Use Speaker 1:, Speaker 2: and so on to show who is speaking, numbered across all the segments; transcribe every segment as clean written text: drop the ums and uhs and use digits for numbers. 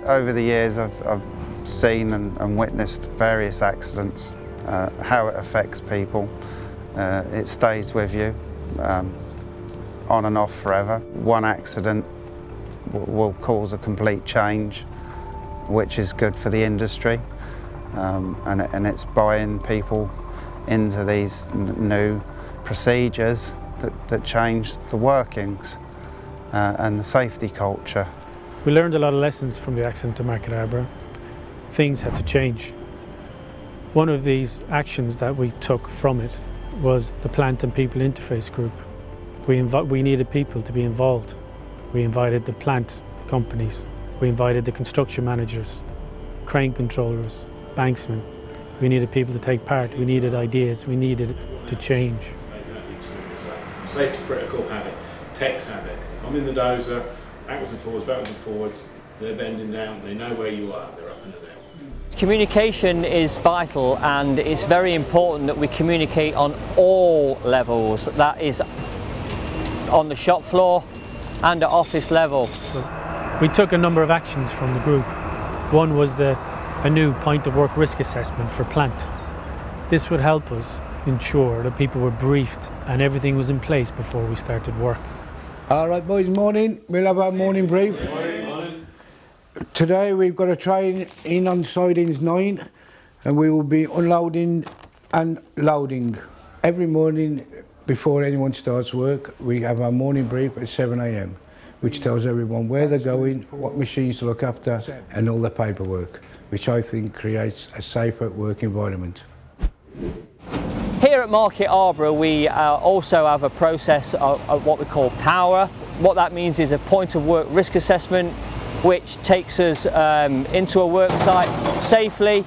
Speaker 1: Over the years I've seen and witnessed various accidents, how it affects people. It stays with you on and off forever. One accident will cause a complete change, which is good for the industry, and it's buying people into these new procedures that change the workings and the safety culture.
Speaker 2: We learned a lot of lessons from the accident to Market Harborough. Things had to change. One of these actions that we took from it was the Plant and People Interface Group. We needed people to be involved. We invited the plant companies, we invited the construction managers, crane controllers, banksmen. We needed people to take part, we needed ideas, we needed it to change.
Speaker 3: Safety critical, have it. Techs have it. If I'm in the dozer, backwards and forwards, they're bending down, they know where you are, they're up and down.
Speaker 4: Communication is vital, and it's very important that we communicate on all levels. That is on the shop floor and at office level.
Speaker 2: We took a number of actions from the group. One was a new point of work risk assessment for plant. This would help us ensure that people were briefed and everything was in place before we started work.
Speaker 5: All right, boys, morning. We'll have our morning brief.
Speaker 3: Morning.
Speaker 5: Today we've got a train in on sidings 9, and we will be unloading and loading. Every morning before anyone starts work, we have our morning brief at 7 a.m, which tells everyone where they're going, what machines to look after, and all the paperwork, which I think creates a safer work environment.
Speaker 4: Here at Market Harborough, we also have a process of what we call POWER. What that means is a point of work risk assessment, which takes us into a work site safely.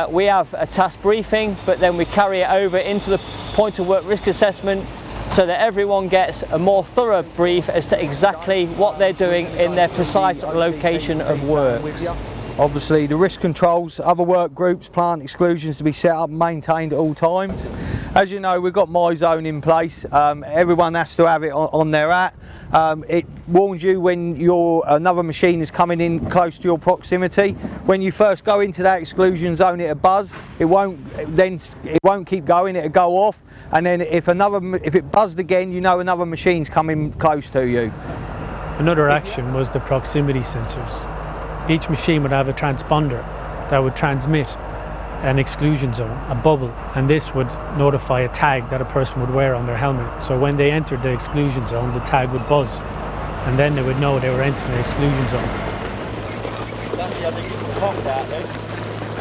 Speaker 4: We have a task briefing, but then we carry it over into the point of work risk assessment so that everyone gets a more thorough brief as to exactly what they're doing in their precise location of work.
Speaker 6: Obviously the risk controls, other work groups, plant exclusions to be set up and maintained at all times. As you know, we've got My Zone in place. Everyone has to have it on their app. It warns you when another machine is coming in close to your proximity. When you first go into that exclusion zone, it'll buzz. It won't keep going. It'll go off, and then if it buzzed again, you know another machine's coming close to you.
Speaker 2: Another action was the proximity sensors. Each machine would have a transponder that would transmit an exclusion zone, a bubble, and this would notify a tag that a person would wear on their helmet. So when they entered the exclusion zone, the tag would buzz, and then they would know they were entering the exclusion zone.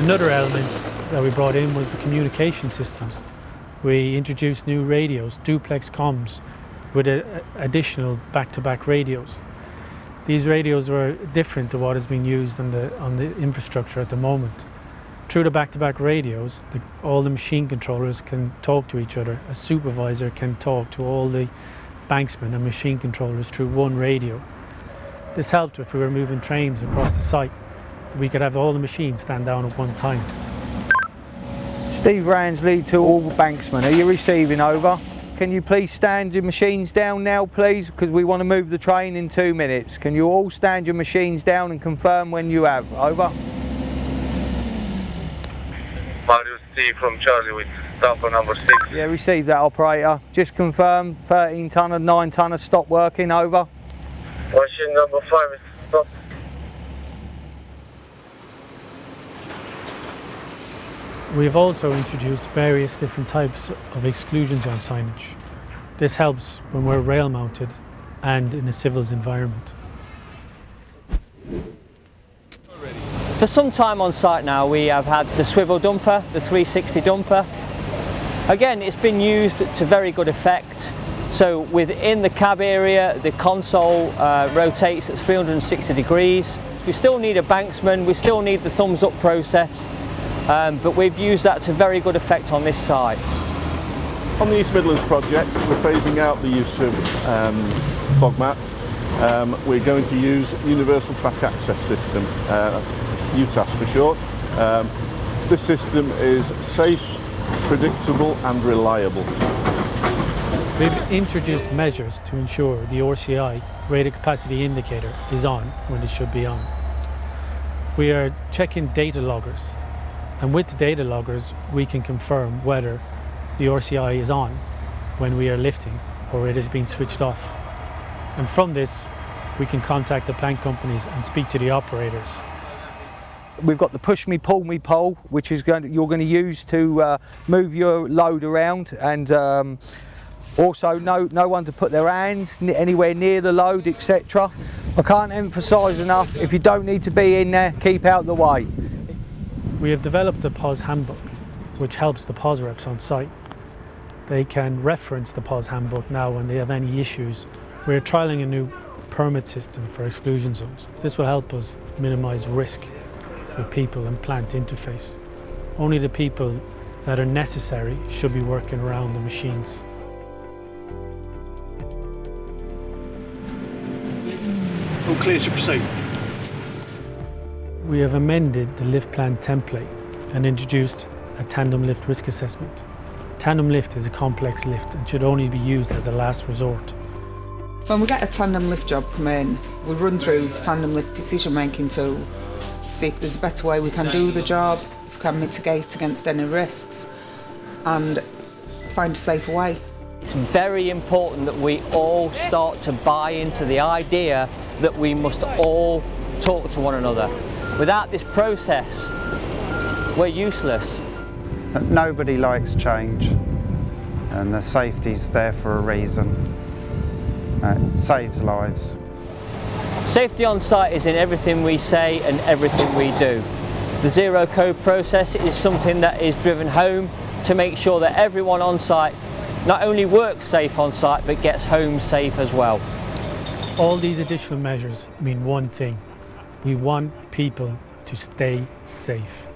Speaker 2: Another element that we brought in was the communication systems. We introduced new radios, duplex comms, with additional back-to-back radios. These radios were different to what is being used on the infrastructure at the moment. Through the back-to-back radios, all the machine controllers can talk to each other. A supervisor can talk to all the banksmen and machine controllers through one radio. This helped if we were moving trains across the site. We could have all the machines stand down at one time.
Speaker 6: Steve Ransley to all banksmen. Are you receiving? Over. Can you please stand your machines down now, please? Because we want to move the train in 2 minutes. Can you all stand your machines down and confirm when you have? Over.
Speaker 7: Mario Steve from Charlie with stopper number 6.
Speaker 6: Yeah, received that, operator. Just confirm 13 tonner, 9 tonner stop working. Over.
Speaker 7: Machine number 5 is stopped.
Speaker 2: We have also introduced various different types of exclusion zone signage. This helps when we're rail mounted and in a civils environment.
Speaker 4: For some time on site now, we have had the swivel dumper, the 360 dumper. Again, it's been used to very good effect. So within the cab area, the console rotates at 360 degrees. We still need a banksman, we still need the thumbs up process. But we've used that to very good effect on this site.
Speaker 8: On the East Midlands project, we're phasing out the use of bog mats. We're going to use Universal Track Access System, UTAS for short. This system is safe, predictable and reliable.
Speaker 2: We've introduced measures to ensure the RCI, rated capacity indicator, is on when it should be on. We are checking data loggers, and with the data loggers we can confirm whether the RCI is on when we are lifting or it has been switched off. And from this we can contact the plant companies and speak to the operators.
Speaker 6: We've got the push me pole, which is you're going to use to move your load around, and also no one to put their hands anywhere near the load, etc. I can't emphasise enough, if you don't need to be in there, keep out the way.
Speaker 2: We have developed a POS Handbook which helps the POS reps on site. They can reference the POS Handbook now when they have any issues. We're trialling a new permit system for exclusion zones. This will help us minimise risk with people and plant interface. Only the people that are necessary should be working around the machines.
Speaker 9: All clear to proceed.
Speaker 2: We have amended the lift plan template and introduced a tandem lift risk assessment. Tandem lift is a complex lift and should only be used as a last resort.
Speaker 10: When we get a tandem lift job come in, we run through the tandem lift decision making tool to see if there's a better way we can do the job, if we can mitigate against any risks and find a safer way.
Speaker 4: It's very important that we all start to buy into the idea that we must all talk to one another. Without this process, we're useless.
Speaker 1: Nobody likes change, and the safety's there for a reason. It saves lives.
Speaker 4: Safety on site is in everything we say and everything we do. The zero code process is something that is driven home to make sure that everyone on site not only works safe on site but gets home safe as well.
Speaker 2: All these additional measures mean one thing. We want people to stay safe.